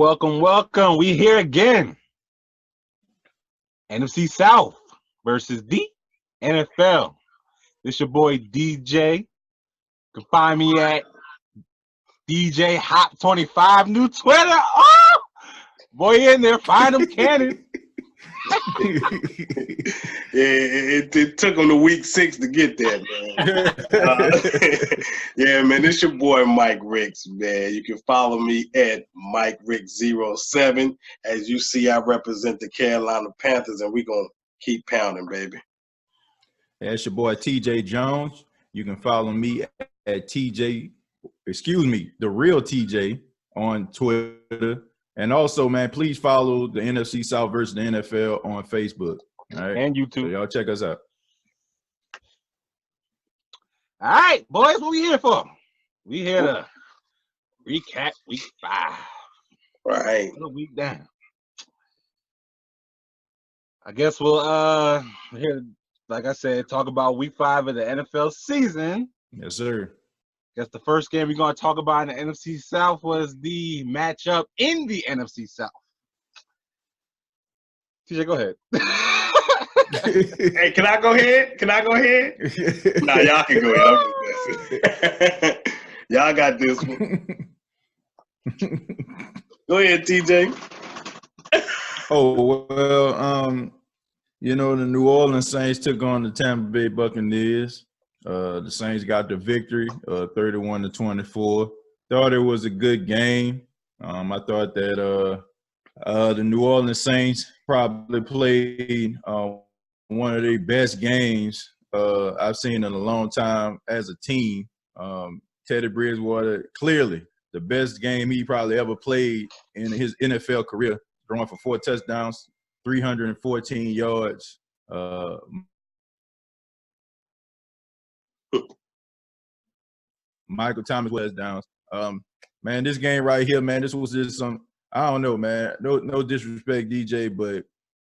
welcome. We here again. NFC South versus the NFL. This your boy DJ. You can find me at DJ Hop 25 new Twitter. Oh, boy, in there, find them cannon. It took them to week 6 to get there, man. Yeah, man, it's your boy Mike Ricks, man. You can follow me at Mike Ricks07. As you see, I represent the Carolina Panthers, and we're going to keep pounding, baby. Yeah, it's your boy TJ Jones. You can follow me at the real TJ on Twitter. And also, man, please follow the NFC South versus the NFL on Facebook. All right? And YouTube. So y'all check us out. All right, boys, what we here for? We here to recap week 5. Right. A week down. I guess we'll here, like I said, talk about week 5 of the NFL season. Yes, sir. Guess the first game we're going to talk about in the NFC South was the matchup in the NFC South. TJ, go ahead. Hey, can I go ahead? Nah, y'all can go ahead. Y'all got this one. Go ahead, TJ. Oh, well, the New Orleans Saints took on the Tampa Bay Buccaneers. The Saints got the victory, 31-24. Thought it was a good game. I thought that the New Orleans Saints probably played one of their best games I've seen in a long time as a team. Teddy Bridgewater, clearly the best game he probably ever played in his NFL career, throwing for 4 touchdowns, 314 yards. Michael Thomas was down. Man, this game right here, man, this was just some, I don't know, man. No disrespect, DJ, but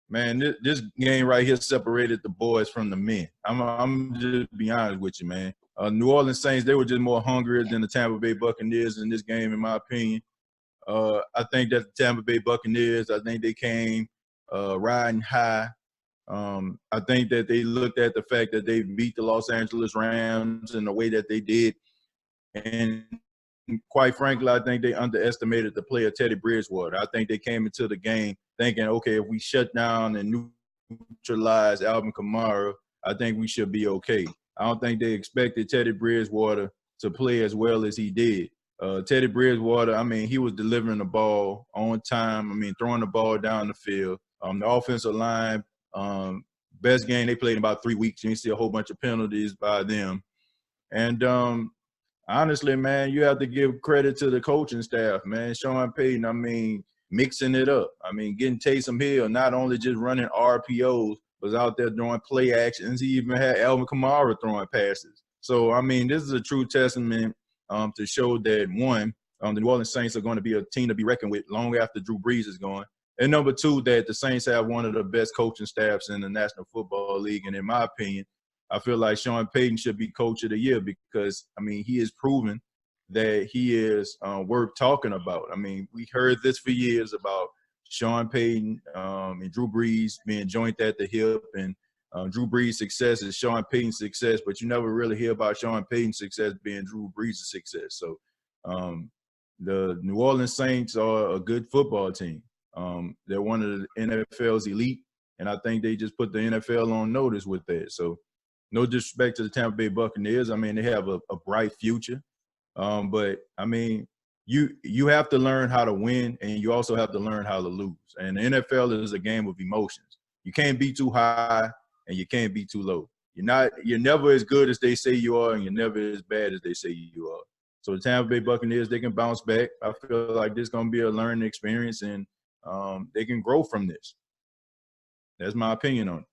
man, this game right here separated the boys from the men. I'm just be honest with you, man. New Orleans Saints, they were just more hungrier than the Tampa Bay Buccaneers in this game, in my opinion. I think that the Tampa Bay Buccaneers, I think they came riding high. I think that they looked at the fact that they beat the Los Angeles Rams in the way that they did. And quite frankly, I think they underestimated the player Teddy Bridgewater. I think they came into the game thinking, okay, if we shut down and neutralize Alvin Kamara, I think we should be okay. I don't think they expected Teddy Bridgewater to play as well as he did. Teddy Bridgewater, I mean, he was delivering the ball on time. I mean, throwing the ball down the field. The offensive line, best game they played in about 3 weeks. You see a whole bunch of penalties by them. And honestly, man, you have to give credit to the coaching staff, man. Sean Payton, I mean, mixing it up. I mean, getting Taysom Hill, not only just running RPOs, was out there doing play actions. He even had Alvin Kamara throwing passes. So, I mean, this is a true testament to show that, one, the New Orleans Saints are going to be a team to be reckoned with long after Drew Brees is gone. And number 2, that the Saints have one of the best coaching staffs in the National Football League. And in my opinion, I feel like Sean Payton should be Coach of the Year because, I mean, he has proven that he is worth talking about. I mean, we heard this for years about Sean Payton and Drew Brees being joint at the hip, and Drew Brees' success is Sean Payton's success, but you never really hear about Sean Payton's success being Drew Brees' success. So the New Orleans Saints are a good football team. They're one of the NFL's elite, and I think they just put the NFL on notice with that. So no disrespect to the Tampa Bay Buccaneers. I mean, they have a bright future. But, I mean, you have to learn how to win, and you also have to learn how to lose. And the NFL is a game of emotions. You can't be too high, and you can't be too low. You're never as good as they say you are, and you're never as bad as they say you are. So the Tampa Bay Buccaneers, they can bounce back. I feel like this is going to be a learning experience, and they can grow from this. That's my opinion on it.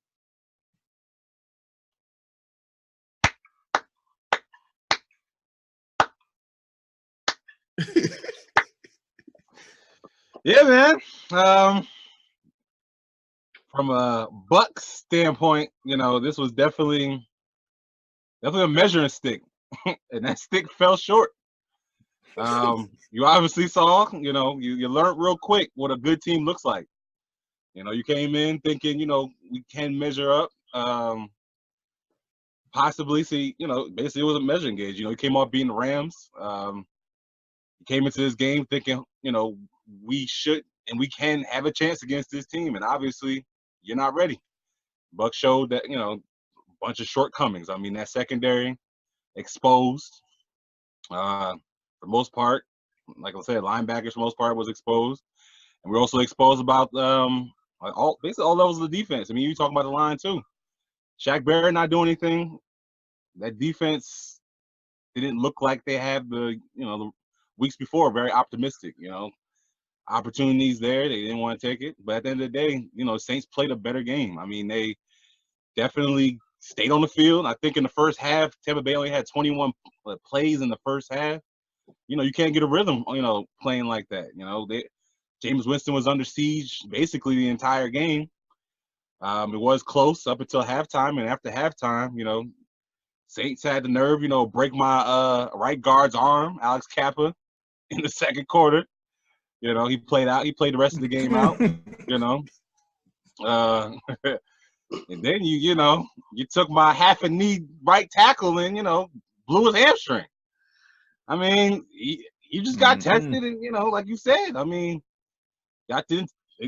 Yeah, man. From a Bucks standpoint, this was definitely a measuring stick, and that stick fell short. You obviously saw, you learned real quick what a good team looks like. You came in thinking, we can measure up. Possibly see, basically it was a measuring gauge. You came off beating the Rams. You came into this game thinking, we should and we can have a chance against this team. And obviously, you're not ready. Buck showed that, a bunch of shortcomings. I mean, that secondary exposed. For the most part, like I said, linebackers for the most part was exposed. And we're also exposed about basically all levels of the defense. I mean, you talk about the line too. Shaq Barrett not doing anything. That defense didn't look like they had the weeks before. Very optimistic. Opportunities there. They didn't want to take it. But at the end of the day, Saints played a better game. I mean, they definitely stayed on the field. I think in the first half, Tampa Bay only had 21 plays in the first half. You can't get a rhythm, playing like that. James Winston was under siege basically the entire game. It was close up until halftime, and after halftime, Saints had the nerve, break my right guard's arm, Alex Kappa, in the second quarter. He played the rest of the game out. And then you took my half a knee right tackle and blew his hamstring. I mean, he just got tested, and like you said, I mean,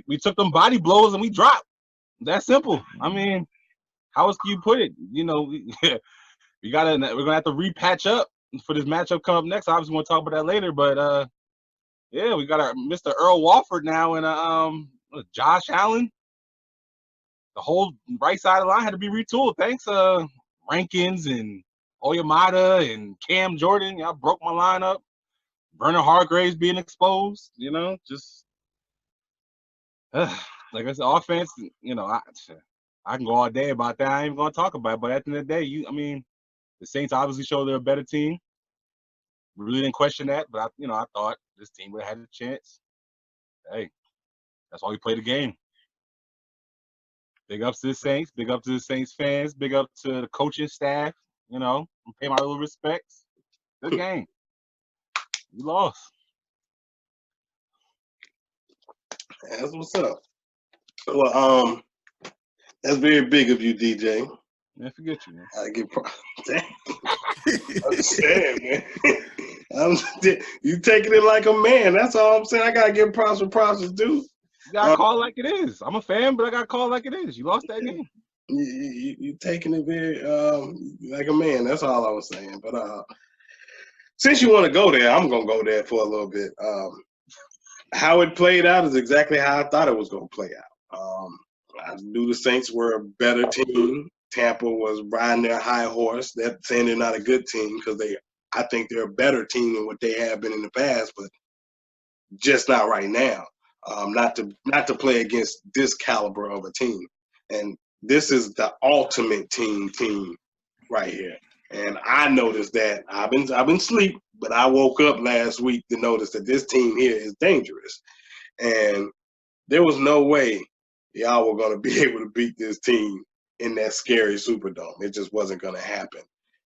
we took them body blows and we dropped. That's simple. I mean, how else can you put it? we're gonna have to repatch up for this matchup coming up next. Obviously, we'll talk about that later, but yeah, we got our Mr. Earl Walford now and Josh Allen. The whole right side of the line had to be retooled. Thanks, Rankins and Oyamada and Cam Jordan. Y'all broke my lineup. Vernon Hargraves being exposed. Just like I said, offense. I can go all day about that. I ain't even gonna talk about it. But at the end of the day, the Saints obviously showed they're a better team. We really didn't question that, but I thought this team would have had a chance. Hey, that's why we played the game. Big ups to the Saints. Big up to the Saints fans. Big up to the coaching staff. Pay my little respects. Good game. We lost. That's what's up. Well, that's very big of you, DJ. Man, forget you, man. I get I'm saying, man. You taking it like a man. That's all I'm saying. I gotta give props for props is due. You gotta call it like it is. I'm a fan, but I gotta call it like it is. You lost that game. You taking it very like a man. That's all I was saying. But since you want to go there, I'm gonna go there for a little bit. How it played out is exactly how I thought it was gonna play out. I knew the Saints were a better team. Tampa was riding their high horse. That's saying they're not a good team because I think they're a better team than what they have been in the past, but just not right now. Not to play against this caliber of a team. And this is the ultimate team right here. And I noticed that I've been asleep, but I woke up last week to notice that this team here is dangerous. And there was no way y'all were going to be able to beat this team in that scary Superdome. It just wasn't going to happen.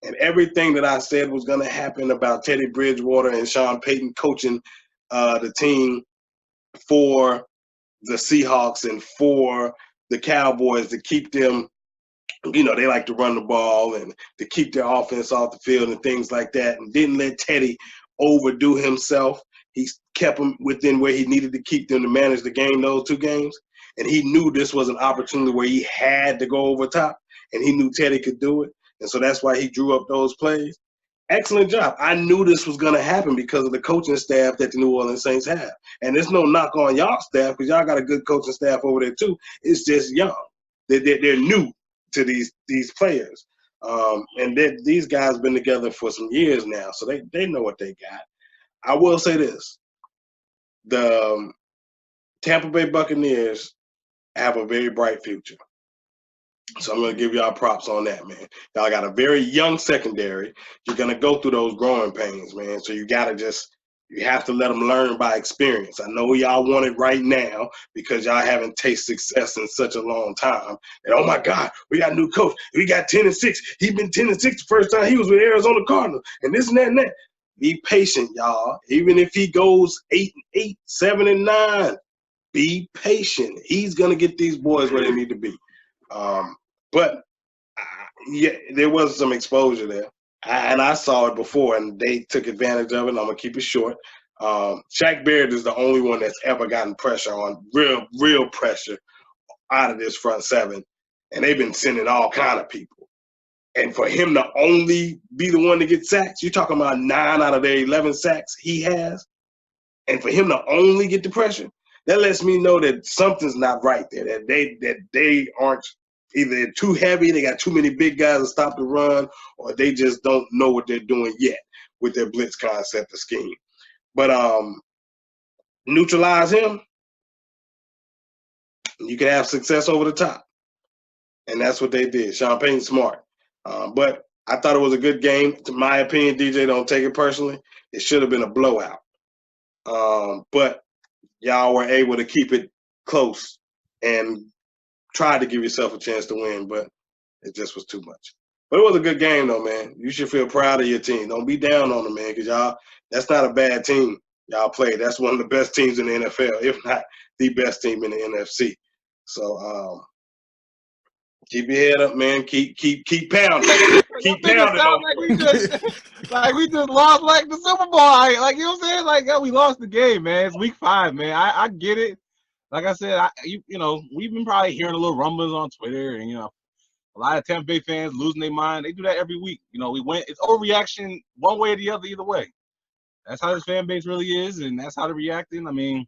And everything that I said was going to happen about Teddy Bridgewater and Sean Payton coaching the team for the Seahawks and for the Cowboys to keep them, they like to run the ball and to keep their offense off the field and things like that, and didn't let Teddy overdo himself. He kept him within where he needed to keep them to manage the game, those two games. And he knew this was an opportunity where he had to go over top, and he knew Teddy could do it. And so that's why he drew up those plays. Excellent job. I knew this was going to happen because of the coaching staff that the New Orleans Saints have. And there's no knock on y'all staff because y'all got a good coaching staff over there too. It's just young. They're new to these players. And these guys been together for some years now, so they know what they got. I will say this. The Tampa Bay Buccaneers have a very bright future. So I'm going to give y'all props on that, man. Y'all got a very young secondary. You're going to go through those growing pains, man. So you have to let them learn by experience. I know y'all want it right now because y'all haven't tasted success in such a long time. And oh my God, we got a new coach. We got 10-6. He's been 10-6 the first time he was with Arizona Cardinals and this and that and that. Be patient, y'all. Even if he goes 8-8, 7-9, be patient. He's gonna get these boys where they need to be. But yeah, there was some exposure there, and I saw it before, and they took advantage of it. And I'm gonna keep it short. Shaq Barrett is the only one that's ever gotten pressure on real pressure out of this front seven, and they've been sending all kind of people. And for him to only be the one to get sacks, you're talking about 9 out of the 11 sacks he has, and for him to only get the pressure, that lets me know that something's not right there. That they aren't either too heavy, they got too many big guys to stop the run, or they just don't know what they're doing yet with their blitz concept or scheme. But neutralize him, you can have success over the top. And that's what they did. Sean Payton's smart. But I thought it was a good game. To my opinion, DJ, don't take it personally. It should have been a blowout. But y'all were able to keep it close and try to give yourself a chance to win, but it just was too much. But it was a good game, though, man. You should feel proud of your team. Don't be down on them, man, because y'all, that's not a bad team y'all played. That's one of the best teams in the NFL, if not the best team in the NFC. So keep your head up, man. Keep pounding. Keep pounding. Like we just lost like the Super Bowl. Like, you know what I'm saying? Like, yo, we lost the game, man. It's week 5, man. I get it. Like I said, you know, we've been probably hearing a little rumblings on Twitter, and, you know, a lot of Tampa Bay fans losing their mind. They do that every week. You know, it's overreaction one way or the other, either way. That's how this fan base really is, and that's how they're reacting. I mean,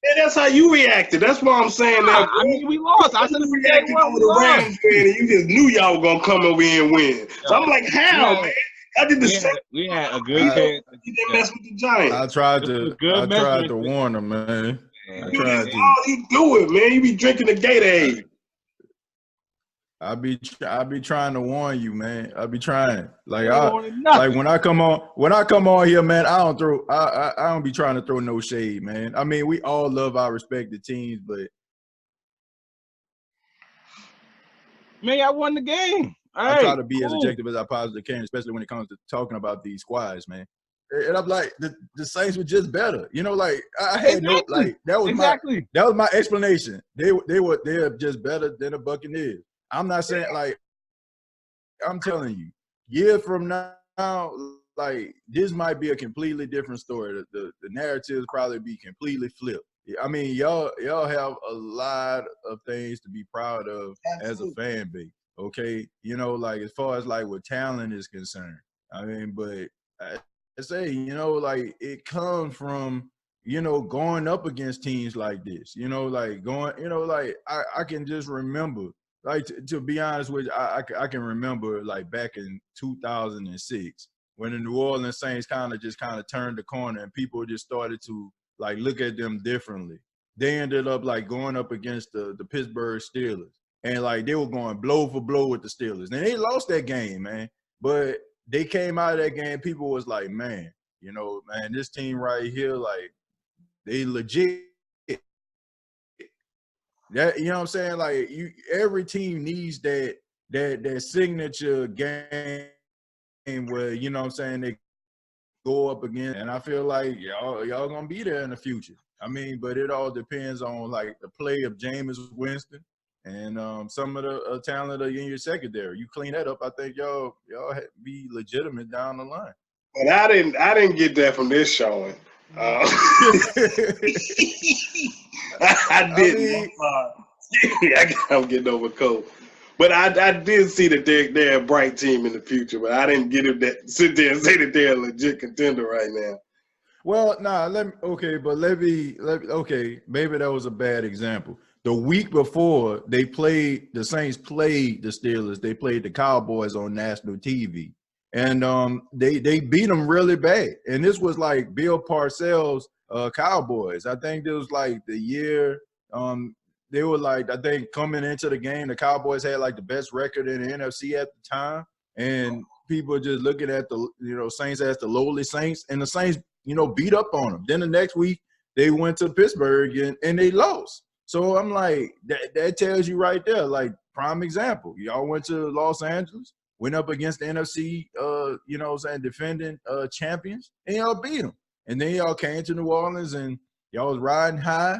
yeah, that's how you reacted. That's why I'm saying that. I mean, we lost. I said we reacted over the Rams win, and you just knew y'all were gonna come over here and win. So I'm like, how, man? I did the same. We had a good chance. You didn't mess with the Giants. I tried to warn them, man. All you do it, man. You be drinking the Gatorade. I be trying to warn you, man. I be trying. Like when I come on here, man, I don't be trying to throw no shade, man. I mean, we all love our respective teams, but man, I won the game. I try to be as objective as I possibly can, especially when it comes to talking about these squads, man. And I'm like, the Saints were just better, you know. Like I had no like that was my explanation. They're just better than the Buccaneers. I'm not saying like I'm telling you, year from now, like this might be a completely different story. The narratives probably be completely flipped. I mean, y'all have a lot of things to be proud of as a fan base. Okay, you know, like as far as like what talent is concerned. I mean, but I say, you know, like it comes from, you know, going up against teams like this. You know, like going, you know, like I can just remember. Like, to be honest with you, I can remember, like, back in 2006 when the New Orleans Saints kind of turned the corner and people just started to, like, look at them differently. They ended up, like, going up against the Pittsburgh Steelers. And, like, they were going blow for blow with the Steelers. And they lost that game, man. But they came out of that game, people was like, man, you know, man, this team right here, like, they legit. That, you know what I'm saying? Like every team needs that signature game where, you know what I'm saying, they go up again. And I feel like y'all gonna be there in the future. I mean, but it all depends on like the play of Jameis Winston and some of the talent in your secondary. You clean that up, I think y'all be legitimate down the line. But I didn't get that from this showing. I didn't. I'm getting over cold. But I did see that they're a bright team in the future, but I didn't get it sit there and say that they're a legit contender right now. Well, okay, maybe that was a bad example. The week before the Saints played the Steelers, they played the Cowboys on national TV. And they beat them really bad. And this was like Bill Parcells' Cowboys. I think it was like the year they were like, I think coming into the game, the Cowboys had like the best record in the NFC at the time. And people just looking at the, you know, Saints as the lowly Saints. And the Saints, you know, beat up on them. Then the next week they went to Pittsburgh and they lost. So I'm like, that tells you right there, like prime example. Y'all went to Los Angeles. went up against the NFC, you know what I'm saying, defending champions, and y'all beat them. And then y'all came to New Orleans and y'all was riding high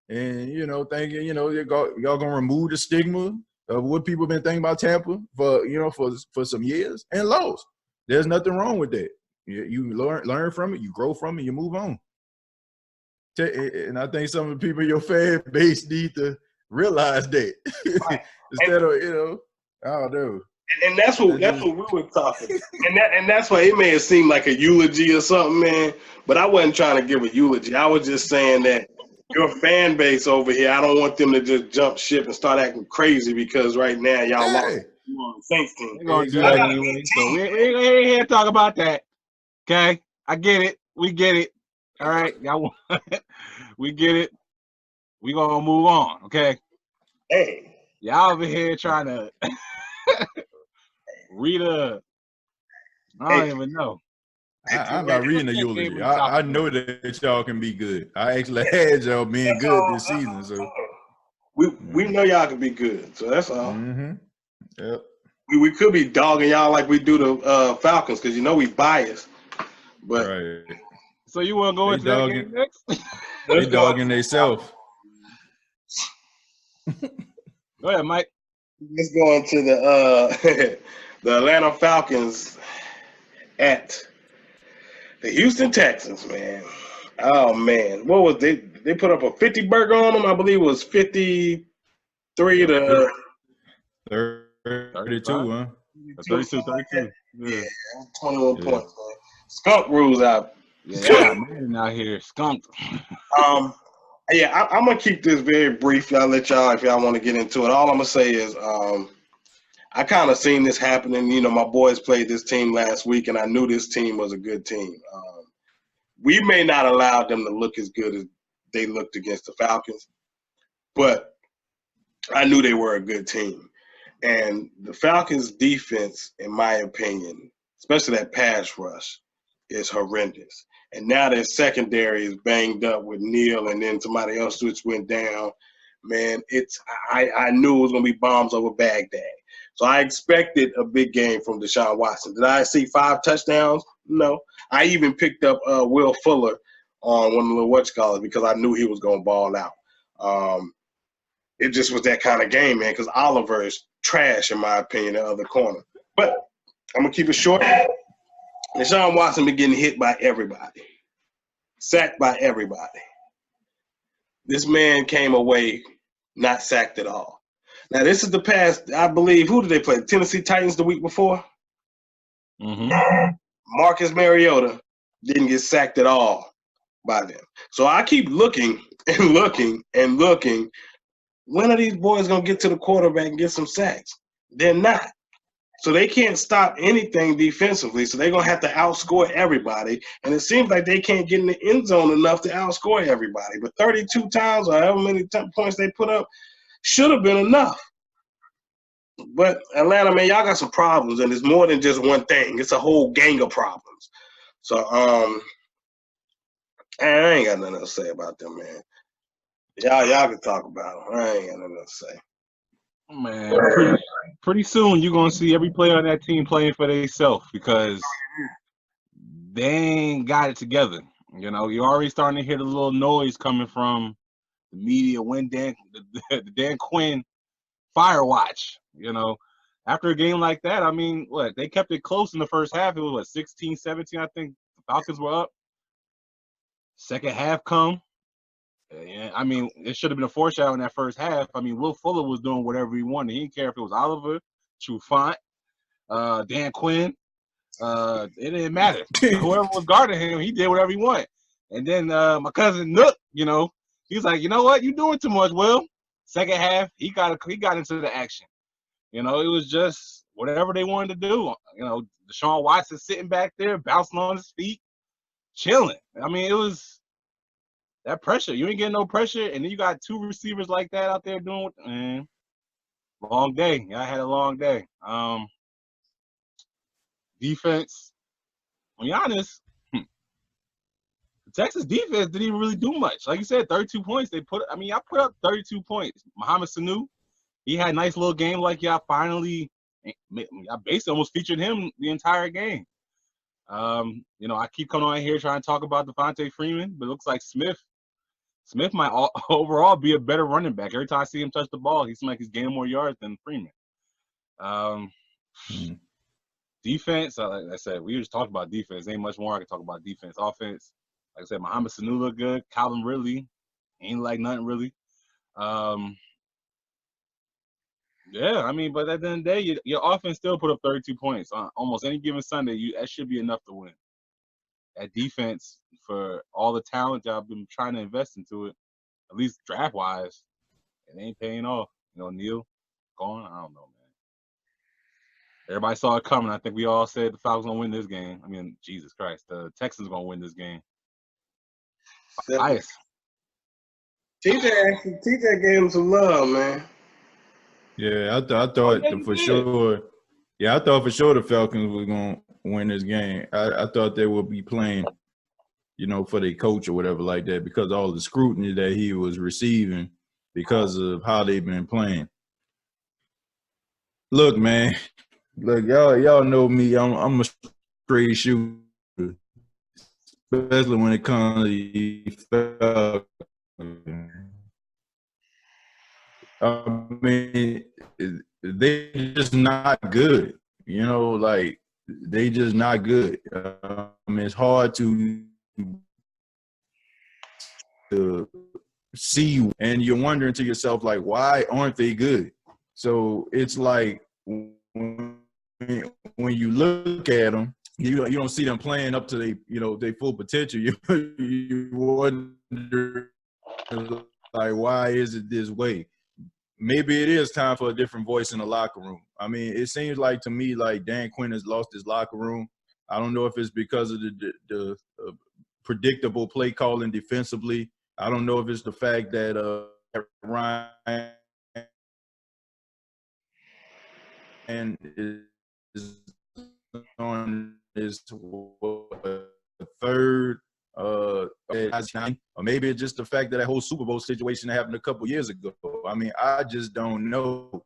and, you know, thinking, you know, y'all going to remove the stigma of what people been thinking about Tampa for, you know, for some years and lost. There's nothing wrong with that. You learn from it, you grow from it, you move on. And I think some of the people in your fan base need to realize that instead of, you know, I don't know. And that's what we were talking. And that's why it may have seemed like a eulogy or something, man. But I wasn't trying to give a eulogy. I was just saying that your fan base over here, I don't want them to just jump ship and start acting crazy because right now y'all lost on the Saints team. We're gonna do that anyway. So we ain't here to talk about that. Okay, I get it. We get it. All right, y'all. We get it. We gonna move on. Okay. Hey, y'all over here trying to read a. I don't even know. I'm not reading a eulogy. I know that y'all can be good. I actually had y'all being good this season, so we know y'all can be good. So that's all. Mm-hmm. Yep. We could be dogging y'all like we do the Falcons because you know we biased. But right. So you want to go into that game next? They dogging themselves. Go ahead, Mike. Let's go into the the Atlanta Falcons at the Houston Texans, man. Oh man, what was they put up a 50 burger on them? I believe it was 53 to 32, huh? 32. Yeah, 21 points, man. Skunk rules out. Yeah, man out here skunked. Yeah, I'm gonna keep this very brief. I'll let y'all if y'all want to get into it. All I'm gonna say is I kind of seen this happening. You know, my boys played this team last week, and I knew this team was a good team. We may not allow them to look as good as they looked against the Falcons, but I knew they were a good team. And the Falcons' defense, in my opinion, especially that pass rush, is horrendous. And now their secondary is banged up with Neal and then somebody else which went down. Man, I knew it was going to be bombs over Baghdad. So I expected a big game from Deshaun Watson. Did I see 5 touchdowns? No. I even picked up Will Fuller on one of the whatchamacallit because I knew he was going to ball out. It just was that kind of game, man, because Oliver is trash, in my opinion, the other corner. But I'm going to keep it short. Deshaun Watson been getting hit by everybody, sacked by everybody. This man came away not sacked at all. Now, this is the past, I believe, who did they play? The Tennessee Titans the week before? Mm-hmm. Marcus Mariota didn't get sacked at all by them. So I keep looking and looking and looking. When are these boys going to get to the quarterback and get some sacks? They're not. So they can't stop anything defensively. So they're going to have to outscore everybody. And it seems like they can't get in the end zone enough to outscore everybody. But 32 times or however many points they put up should have been enough. But Atlanta, man, y'all got some problems. And it's more than just one thing. It's a whole gang of problems. So I ain't got nothing else to say about them, man. Y'all can talk about them. I ain't got nothing else to say. Man, pretty soon you're gonna see every player on that team playing for themselves because they ain't got it together. You know, you're already starting to hear the little noise coming from the media when the Dan Quinn fire watch. You know, after a game like that, I mean, what, they kept it close in the first half. It was what, 16-17, I think the Falcons were up. Second half come. Yeah, I mean, it should have been a foreshadow in that first half. I mean, Will Fuller was doing whatever he wanted. He didn't care if it was Oliver, Trufant, Dan Quinn. It didn't matter. Whoever was guarding him, he did whatever he wanted. And then my cousin Nook, you know, he's like, you know what? You doing too much, Will. Second half, he got into the action. You know, it was just whatever they wanted to do. You know, Deshaun Watson sitting back there, bouncing on his feet, chilling. I mean, it was that pressure. You ain't getting no pressure, and then you got 2 receivers like that out there doing what, man. Long day. I had a long day. Defense, to be honest, the Texas defense didn't even really do much. Like you said, 32 points. I put up 32 points. Mohamed Sanu, he had a nice little game like y'all finally I basically almost featured him the entire game. I keep coming on here trying to talk about Devontae Freeman, but it looks like Smith might overall be a better running back. Every time I see him touch the ball, he seems like he's gaining more yards than Freeman. Defense, like I said, we just talked about defense. Ain't much more I can talk about defense. Offense, like I said, Muhammad Sanu look good. Calvin Ridley ain't like nothing really. Yeah, I mean, but at the end of the day, your offense still put up 32 points on almost any given Sunday. That should be enough to win. That defense, for all the talent that I've been trying to invest into it, at least draft wise, it ain't paying off. Neil gone. I don't know, man. Everybody saw it coming. I think we all said the Falcons gonna win this game. I mean, Jesus Christ, the Texans gonna win this game. Bias. TJ gave him some love, man. Yeah, I thought for sure. Yeah, I thought for sure the Falcons were gonna win this game. I thought they would be playing, for their coach or whatever like that, because of all the scrutiny that he was receiving because of how they've been playing. Look, man. Look, y'all know me. I'm a straight shooter, especially when it comes to the Falcons. I mean, they just not good. Like they just not good. It's hard to see, and you're wondering to yourself, like, why aren't they good? So it's like when you look at them, you don't see them playing up to their full potential. You wonder, like, why is it this way? Maybe it is time for a different voice in the locker room. I mean, it seems like to me like Dan Quinn has lost his locker room. I don't know if it's because of the predictable play calling defensively. I don't know if it's the fact that Ryan is on his third or maybe it's just the fact that whole Super Bowl situation happened a couple years ago. I mean, I just don't know.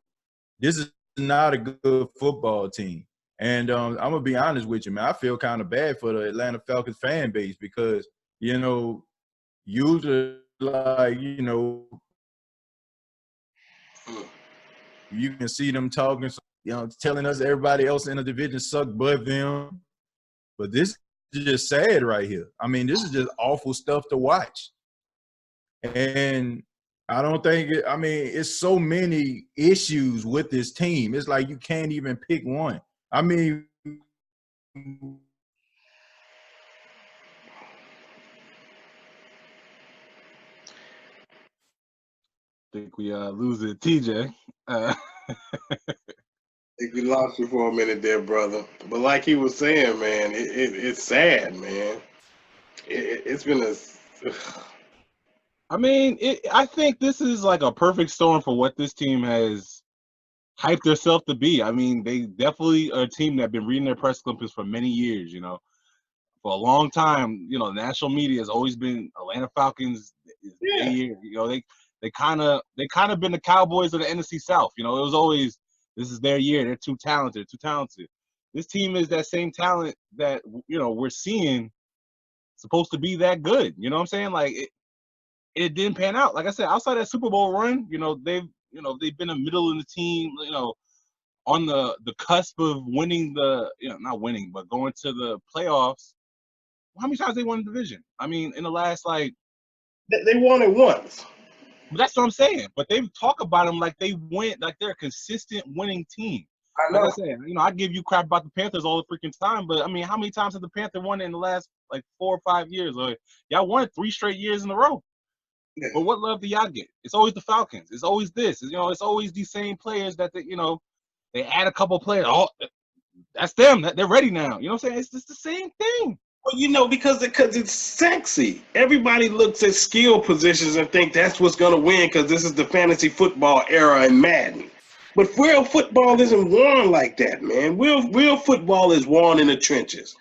This is not a good football team. And I'm going to be honest with you, man. I feel kind of bad for the Atlanta Falcons fan base because, usually, like, you can see them talking, telling us everybody else in the division suck but them. But this is just sad right here. I mean, this is just awful stuff to watch. And I don't think it's so many issues with this team. It's like you can't even pick one. I mean, think we losing TJ. I think we lost you for a minute there, brother. But like he was saying, man, it's sad, man. It's been I think this is like a perfect storm for what this team has hyped themselves to be. I mean, they definitely are a team that been reading their press clippings for many years, For a long time, the national media has always been Atlanta Falcons. They kind of been the Cowboys of the NFC South. It was always, this is their year. They're too talented. This team is that same talent that, we're seeing supposed to be that good. You know what I'm saying? Like, it didn't pan out. Like I said, outside that Super Bowl run, they've been a middle of the team, on the cusp of winning not winning, but going to the playoffs. How many times they won the division? I mean, in the last, like, they won it once. But that's what I'm saying. But they talk about them like they went, like they're a consistent winning team. I know. Like I said, I give you crap about the Panthers all the freaking time, but I mean, how many times have the Panthers won in the last like 4 or 5 years? Like, y'all won it 3 straight years in a row. Yeah. But what love do y'all get? It's always the Falcons. It's always this. It's always these same players that they add a couple players. Oh, that's them. They're ready now. You know what I'm saying? It's just the same thing. Well, because it's sexy. Everybody looks at skill positions and think that's what's going to win because this is the fantasy football era in Madden. But real football isn't won like that, man. Real football is won in the trenches.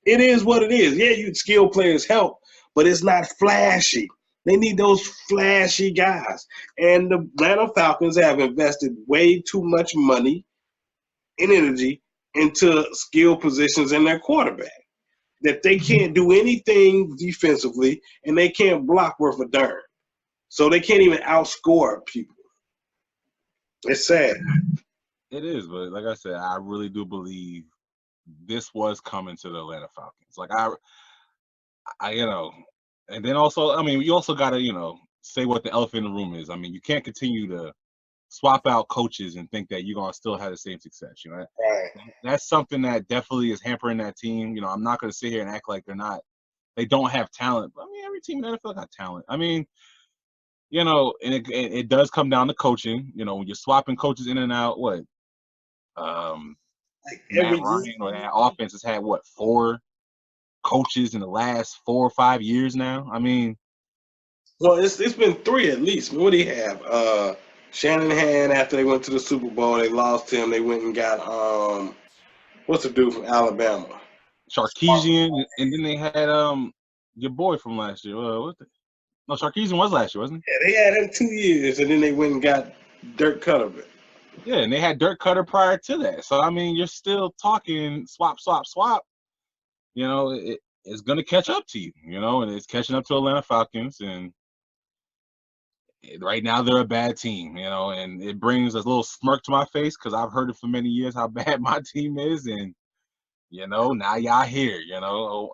It is what it is. Yeah, skill players help, but it's not flashy. They need those flashy guys. And the Atlanta Falcons have invested way too much money and energy into skill positions in their quarterback. That they can't do anything defensively and they can't block worth a darn. So they can't even outscore people. It's sad. It is, but like I said, I really do believe this was coming to the Atlanta Falcons. Like I and then also, I mean, you also got to, say what the elephant in the room is. I mean, you can't continue to swap out coaches and think that you're going to still have the same success. Right. That's something that definitely is hampering that team. I'm not going to sit here and act like they don't have talent. But I mean, every team in the NFL got talent. I mean, and it does come down to coaching. When you're swapping coaches in and out, what? Matt Ryan or that offense has had, 4 coaches in the last 4 or 5 years now? I mean, well, it's been 3 at least. What do you have? Shanahan, after they went to the Super Bowl, they lost him. They went and got what's the dude from Alabama? Sarkisian, and then they had your boy from last year. No, Sarkisian was last year, wasn't he? Yeah, they had him 2 years, and then they went and got Dirk Cutter. Yeah, and they had Dirk Cutter prior to that. So I mean, you're still talking swap. It's gonna catch up to you. And it's catching up to Atlanta Falcons, and right now they're a bad team. And it brings a little smirk to my face because I've heard it for many years how bad my team is, and now y'all here.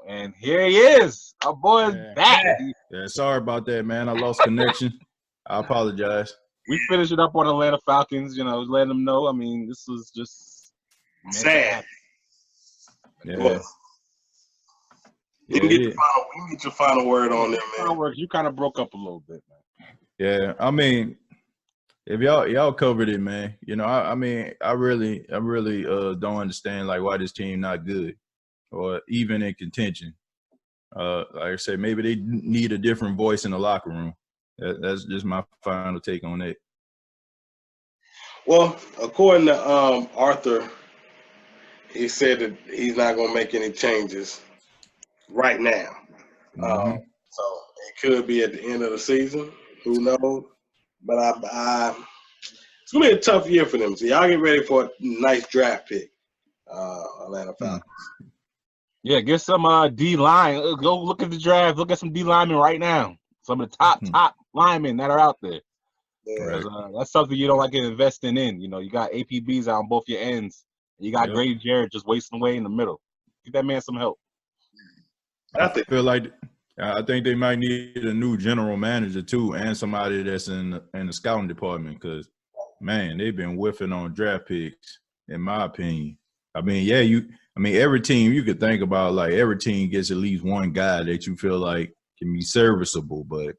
And here he is. Our boy is back. Yeah, sorry about that, man. I lost connection. I apologize. We finished it up on Atlanta Falcons, letting them know. I mean, this was just sad. Yeah. Well, you can get your final word on them, man. You kind of broke up a little bit, man. Yeah, I mean, if y'all covered it, man. I really don't understand like why this team not good or even in contention. Like I said, maybe they need a different voice in the locker room. That's just my final take on it. Well, according to Arthur, he said that he's not going to make any changes right now. Mm-hmm. So it could be at the end of the season. Who knows? But it's going to be a tough year for them. So y'all get ready for a nice draft pick, Atlanta Falcons. Yeah, get some D-line. Go look at the draft. Look at some D-linemen right now. Some of the top linemen that are out there. Yeah. That's something you don't like to invest in. You got APBs out on both your ends. You got Grady Jarrett just wasting away in the middle. Get that man some help. I think they might need a new general manager too, and somebody that's in the scouting department. Because man, they've been whiffing on draft picks, in my opinion. I mean, every team you could think about, like every team gets at least one guy that you feel like can be serviceable. But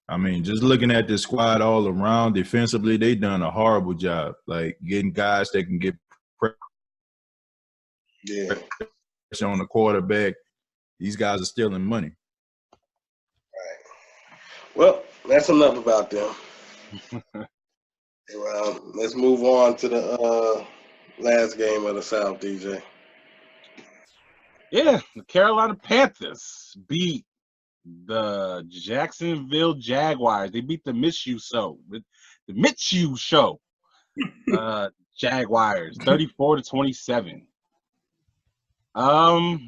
I mean, just looking at the squad all around defensively, they done a horrible job, like getting guys that can get pressure on the quarterback. These guys are stealing money. Right. Well, that's enough about them. Well, let's move on to the last game of the South, DJ. Yeah, the Carolina Panthers beat the Jacksonville Jaguars. They beat the Minshew Show. Jaguars 34-27.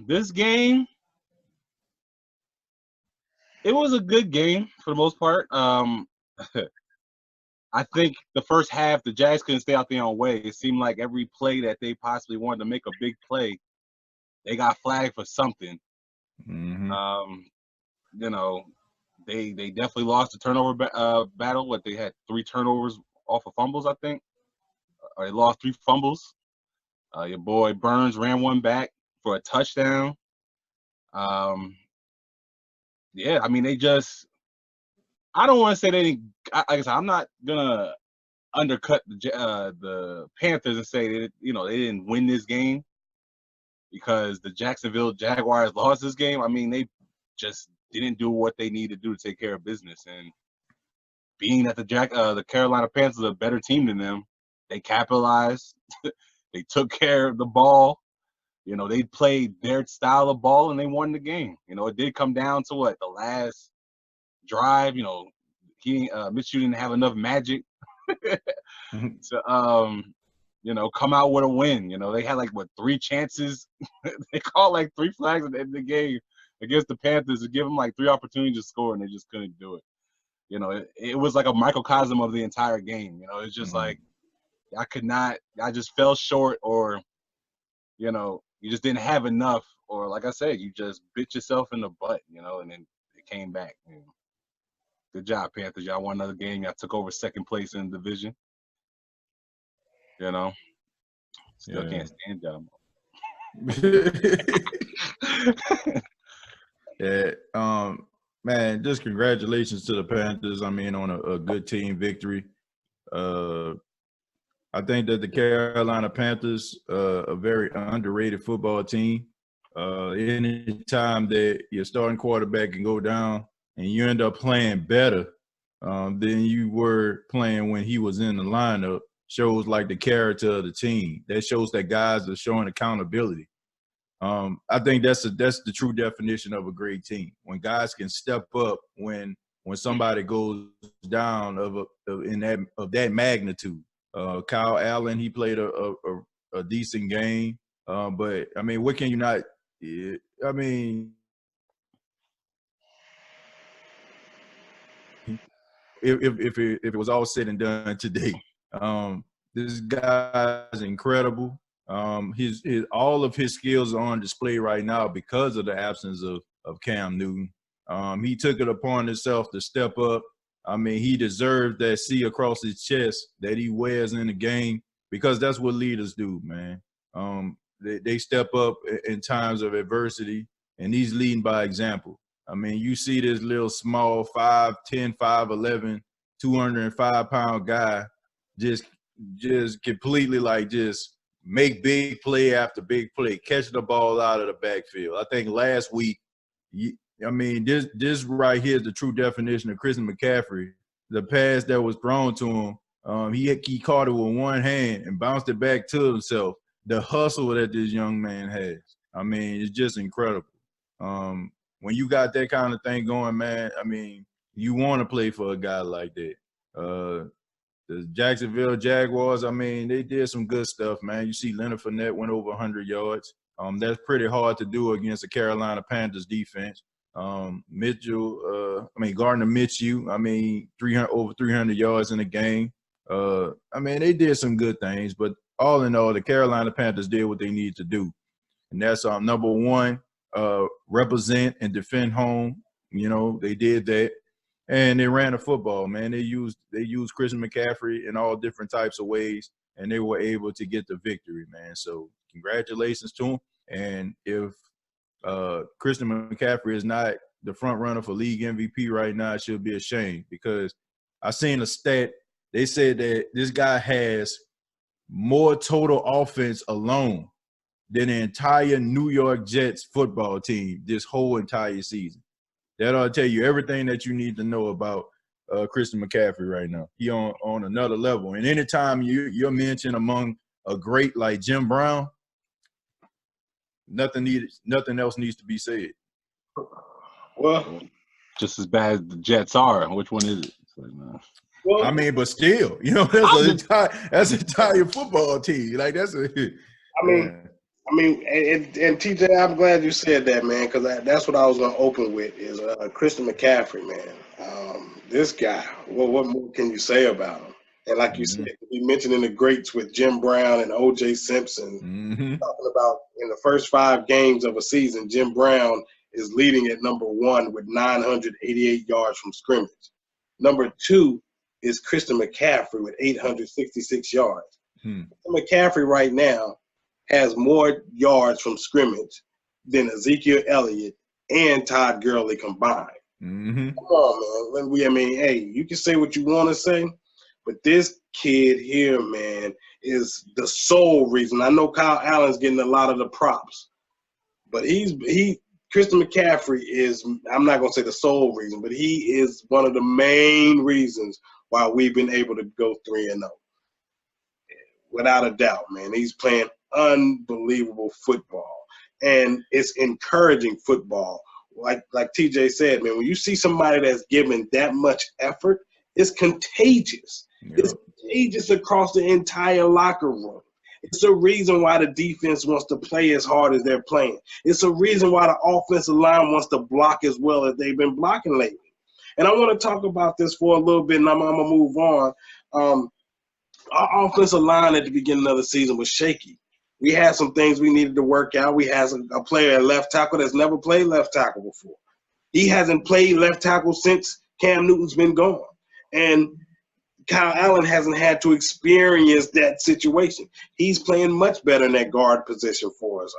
This game, it was a good game for the most part. I think the first half, the Jags couldn't stay out their own way. It seemed like every play that they possibly wanted to make a big play, they got flagged for something. Mm-hmm. They definitely lost the turnover battle. What, they had 3 turnovers off of fumbles, I think. Or they lost 3 fumbles. Your boy Burns ran one back for a touchdown. Yeah, I mean, they just – I don't want to say they didn't – like I said, I'm not going to undercut the Panthers and say they didn't win this game because the Jacksonville Jaguars lost this game. I mean, they just didn't do what they need to do to take care of business. And being that the Carolina Panthers are a better team than them, they capitalized. They took care of the ball. They played their style of ball and they won the game. It did come down to the last drive. Minshew didn't have enough magic to come out with a win. They had like 3 chances. They called like 3 flags at the end of the game against the Panthers to give them like 3 opportunities to score, and they just couldn't do it. It was like a microcosm of the entire game. It's just like I just fell short, or you just didn't have enough, or like I said, you just bit yourself in the butt, and then it came back. Good job, Panthers. Y'all won another game. Y'all took over 2nd place in the division. Still can't stand y'all. Yeah. Man, just congratulations to the Panthers. I mean, on a good team victory. I think that the Carolina Panthers, a very underrated football team. Any time that your starting quarterback can go down and you end up playing better than you were playing when he was in the lineup, shows like the character of the team. That shows that guys are showing accountability. I think that's the true definition of a great team. When guys can step up when somebody goes down of that magnitude. Kyle Allen, he played a decent game, but I mean, what can you not? I mean, if it was all said and done today, this guy is incredible. His all of his skills are on display right now because of the absence of Cam Newton. He took it upon himself to step up. I mean, he deserved that C across his chest that he wears in the game, because that's what leaders do, man. They step up in times of adversity, and he's leading by example. I mean, you see this little small 5'10", 5'11", 205-pound guy just completely just make big play after big play, catching the ball out of the backfield. I think last week, this right here is the true definition of Christian McCaffrey. The pass that was thrown to him, he caught it with one hand and bounced it back to himself. The hustle that this young man has, I mean, it's just incredible. When you got that kind of thing going, man, I mean, you want to play for a guy like that. The Jacksonville Jaguars, I mean, they did some good stuff, man. You see Leonard Fournette went over 100 yards. That's pretty hard to do against the Carolina Panthers defense. Gardner Minshew, I mean, over 300 yards in the game. I mean, they did some good things, but all in all, the Carolina Panthers did what they needed to do. And that's number one, represent and defend home. They did that. And they ran the football, man. They used Christian McCaffrey in all different types of ways, and they were able to get the victory, man. So congratulations to them. And if Christian McCaffrey is not the front runner for league MVP right now, it should be a shame, because I seen a stat. They said that this guy has more total offense alone than the entire New York Jets football team this whole entire season. That ought to tell you everything that you need to know about Christian McCaffrey right now. He on another level. And anytime you're mentioned among a great like Jim Brown, nothing else needs to be said. Well, just as bad as the Jets are. Which one is it? It's like, nah. Well, I mean, but still, that's an entire football team. Like that's a. I mean, and TJ, I'm glad you said that, man, because that's what I was going to open with is Christian McCaffrey, man. This guy, what more can you say about him? And like you said, you mentioned in the greats with Jim Brown and O.J. Simpson, talking about in the first 5 games of a season, Jim Brown is leading at number 1 with 988 yards from scrimmage. Number 2 is Christian McCaffrey with 866 yards. McCaffrey right now has more yards from scrimmage than Ezekiel Elliott and Todd Gurley combined. Come on, man. Hey, you can say what you want to say, but this kid here, man, is the sole reason. I know Kyle Allen's getting a lot of the props, but Christian McCaffrey is, I'm not going to say the sole reason, but he is one of the main reasons why we've been able to go 3-0. Without a doubt, man. He's playing unbelievable football, and it's encouraging football. Like TJ said, man, when you see somebody that's given that much effort, it's contagious. It's contagious across the entire locker room. It's a reason why the defense wants to play as hard as they're playing. It's a reason why the offensive line wants to block as well as they've been blocking lately. And I want to talk about this for a little bit, and I'm going to move on. Our offensive line at the beginning of the season was shaky. We had some things we needed to work out. We had a player at left tackle that's never played left tackle before. He hasn't played left tackle since Cam Newton's been gone. And Kyle Allen hasn't had to experience that situation. He's playing much better in that guard position for us.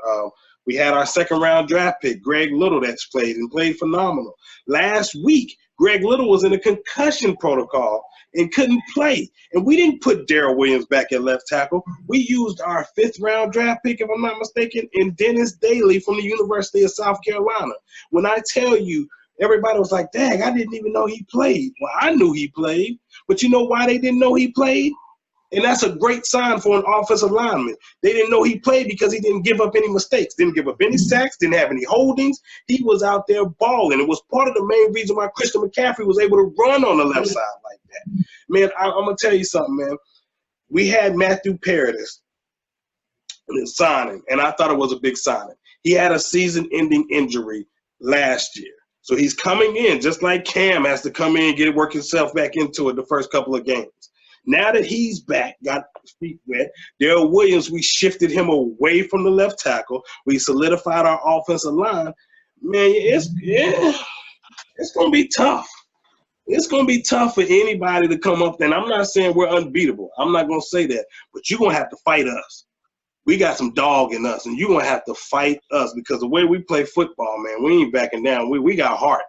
We had our second-round draft pick, Greg Little, that's played and played phenomenal. Last week, Greg Little was in a concussion protocol and couldn't play. And we didn't put Darrell Williams back at left tackle. We used our fifth-round draft pick, if I'm not mistaken, in Dennis Daly from the University of South Carolina. When I tell you, everybody was like, dang, I didn't even know he played. Well, I knew he played. But you know why they didn't know he played? And that's a great sign for an offensive lineman. They didn't know he played because he didn't give up any mistakes, didn't give up any sacks, didn't have any holdings. He was out there balling. It was part of the main reason why Christian McCaffrey was able to run on the left side like that. Man, I'm going to tell you something, man. We had Matthew Paradis signing, and I thought it was a big signing. He had a season-ending injury last year. So he's coming in, just like Cam has to come in and work himself back into it the first couple of games. Now that he's back, got his feet wet, Darrell Williams, we shifted him away from the left tackle. We solidified our offensive line. Man, it's going to be tough. It's going to be tough for anybody to come up. And I'm not saying we're unbeatable. I'm not going to say that. But you're going to have to fight us. We got some dog in us, and you're going to have to fight us because the way we play football, man, we ain't backing down. We got heart.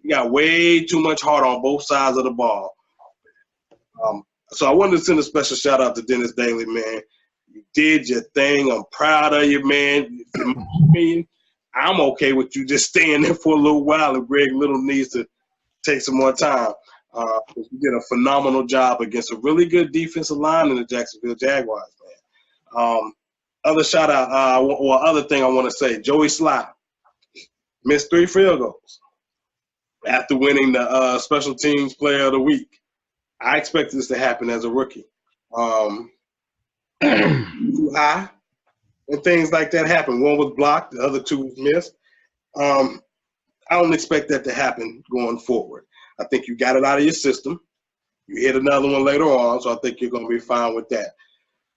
We got way too much heart on both sides of the ball. So I wanted to send a special shout-out to Dennis Daly, man. You did your thing. I'm proud of you, man. In my opinion, I'm okay with you just staying there for a little while, and Greg Little needs to take some more time. You did a phenomenal job against a really good defensive line in the Jacksonville Jaguars, man. Other shout-out, or other thing I want to say, Joey Sly missed 3 field goals after winning the Special Teams Player of the Week. I expected this to happen as a rookie. Too high, and things like that happen. One was blocked, the other 2 was missed. I don't expect that to happen going forward. I think you got it out of your system. You hit another one later on, so I think you're going to be fine with that.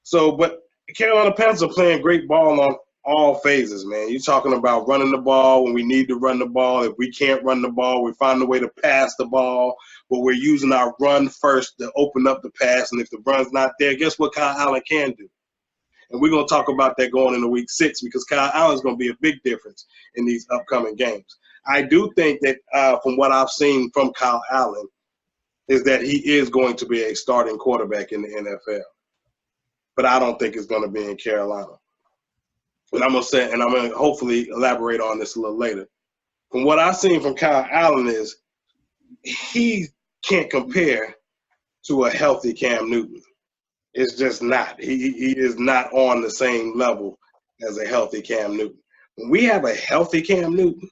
So, but Carolina Panthers are playing great ball on all phases, man. You're talking about running the ball when we need to run the ball. If we can't run the ball, we find a way to pass the ball, but we're using our run first to open up the pass. And if the run's not there, guess what Kyle Allen can do? And we're going to talk about that going into week 6 because Kyle Allen's going to be a big difference in these upcoming games. I do think that from what I've seen from Kyle Allen is that he is going to be a starting quarterback in the NFL. But I don't think it's going to be in Carolina. And I'm going to say, and I'm going to hopefully elaborate on this a little later. From what I've seen from Kyle Allen is he can't compare to a healthy Cam Newton. It's just not. He is not on the same level as a healthy Cam Newton. When we have a healthy Cam Newton,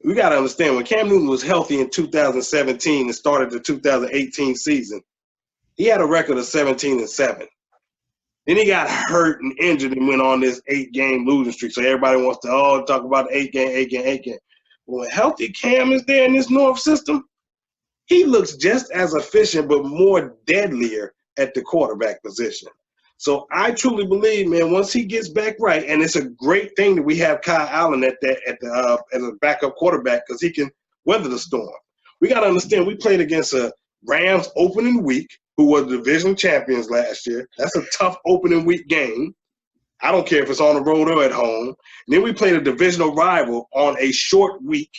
we got to understand when Cam Newton was healthy in 2017 and started the 2018 season, he had a record of 17-7. Then he got hurt and injured and went on this 8-game losing streak. So everybody wants to talk about the 8-game. When healthy Cam is there in this North system, he looks just as efficient but more deadlier at the quarterback position. So I truly believe, man, once he gets back right, and it's a great thing that we have Kyle Allen as a backup quarterback because he can weather the storm. We got to understand we played against a Rams opening week who were division champions last year. That's a tough opening week game. I don't care if it's on the road or at home. And then we played a divisional rival on a short week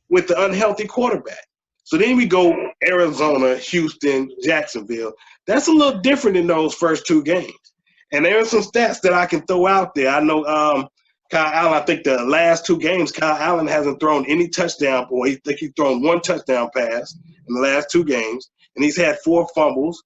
with the unhealthy quarterback. So then we go Arizona, Houston, Jacksonville. That's a little different than those first 2 games. And there are some stats that I can throw out there. I know Kyle Allen, I think the last 2 games, Kyle Allen hasn't thrown any touchdown, or I think he's thrown 1 touchdown pass in the last 2 games. And he's had 4 fumbles.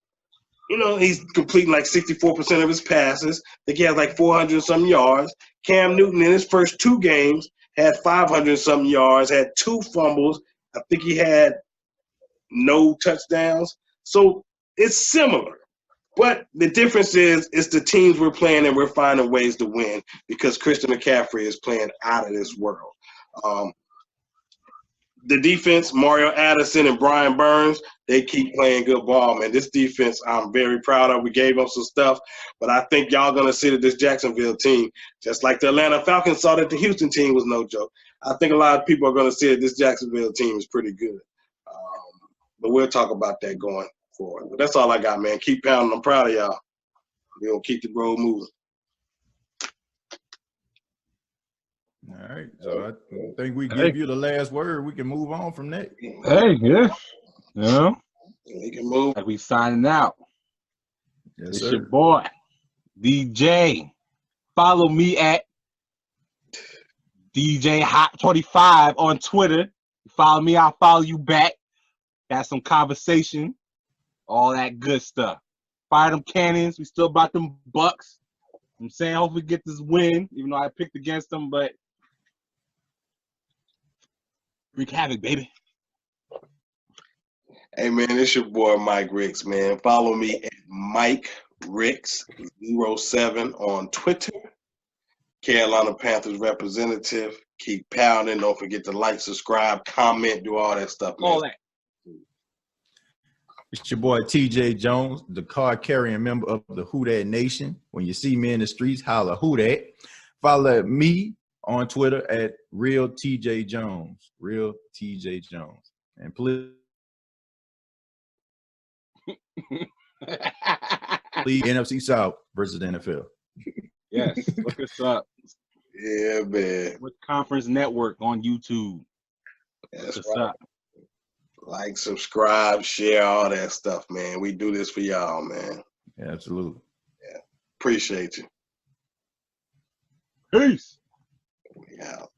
You know, he's completing like 64% of his passes. I think he has like 400-something yards. Cam Newton in his first 2 games had 500-something yards, had 2 fumbles. I think he had no touchdowns. So it's similar. But the difference is, it's the teams we're playing and we're finding ways to win because Christian McCaffrey is playing out of this world. The defense, Mario Addison and Brian Burns, they keep playing good ball, man. This defense, I'm very proud of. We gave them some stuff, but I think y'all going to see that this Jacksonville team, just like the Atlanta Falcons saw that the Houston team was no joke. I think a lot of people are going to see that this Jacksonville team is pretty good. But we'll talk about that going forward. But that's all I got, man. Keep pounding. I'm proud of y'all. We're going to keep the road moving. All right, so I think we give you the last word. We can move on from that. Hey, yeah. You know, We can move. like we signing out. Yes, It's sir. your boy, DJ. Follow me at DJ Hot 25 on Twitter. Follow me, I'll follow you back. Got some conversation, all that good stuff. Fire them cannons. We still about them Bucks. I'm saying, hopefully get this win, even though I picked against them, but wreak havoc, baby. Hey, man, it's your boy, Mike Ricks, man. Follow me at Mike Ricks07 on Twitter. Carolina Panthers representative. Keep pounding. Don't forget to like, subscribe, comment, do all that stuff, man. All that. It's your boy TJ Jones, the card carrying member of the Who Dat Nation. When you see me in the streets, holla Who Dat. Follow me on Twitter at Real TJ Jones. Real TJ Jones. And please NFC South versus the NFL. Yes, look us up. Yeah, man. With Conference Network on YouTube. That's Look us right. up. Like, subscribe, share, all that stuff, man. We do this for y'all, man. Yeah, absolutely. Appreciate you. Peace. We out.